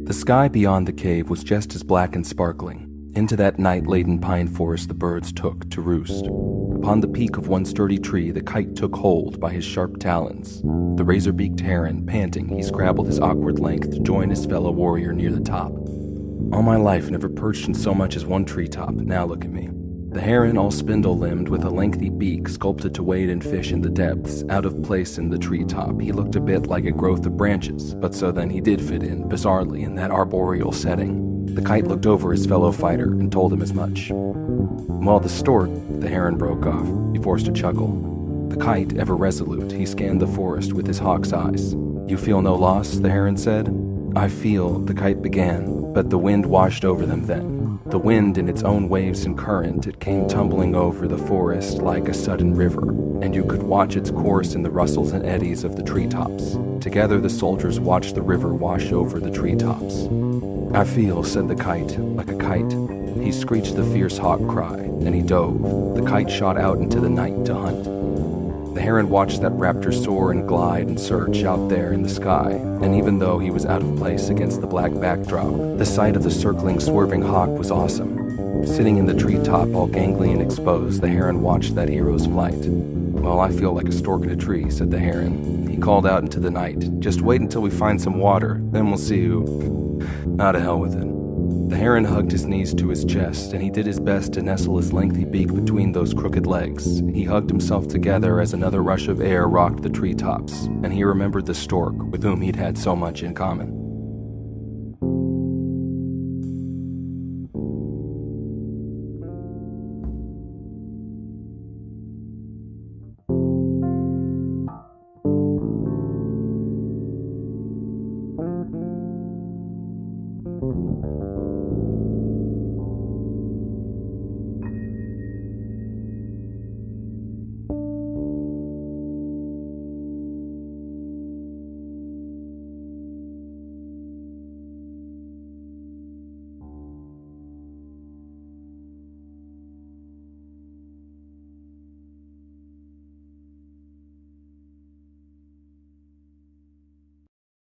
The sky beyond the cave was just as black and sparkling. Into that night-laden pine forest the birds took to roost. Upon the peak of one sturdy tree, the kite took hold by his sharp talons. The razor-beaked heron, panting, he scrabbled his awkward length to join his fellow warrior near the top. All my life never perched in so much as one treetop. Now look at me. The heron, all spindle-limbed, with a lengthy beak sculpted to wade and fish in the depths, out of place in the treetop. He looked a bit like a growth of branches, but so then he did fit in, bizarrely, in that arboreal setting. The kite looked over his fellow fighter and told him as much. While the stork, the heron broke off. He forced a chuckle. The kite, ever resolute, he scanned the forest with his hawk's eyes. "You feel no loss?" the heron said. "I feel," the kite began, but the wind washed over them then. The wind in its own waves and current, it came tumbling over the forest like a sudden river, and you could watch its course in the rustles and eddies of the treetops. Together the soldiers watched the river wash over the treetops. "I feel," said the kite, "like a kite." He screeched the fierce hawk cry, and he dove. The kite shot out into the night to hunt. The heron watched that raptor soar and glide and search out there in the sky, and even though he was out of place against the black backdrop, the sight of the circling, swerving hawk was awesome. Sitting in the treetop, all gangly and exposed, the heron watched that hero's flight. "Well, I feel like a stork in a tree," said the heron. He called out into the night, "Just wait until we find some water, then we'll see who..." "Ah, to hell with it." The heron hugged his knees to his chest, and he did his best to nestle his lengthy beak between those crooked legs. He hugged himself together as another rush of air rocked the treetops, and he remembered the stork with whom he'd had so much in common.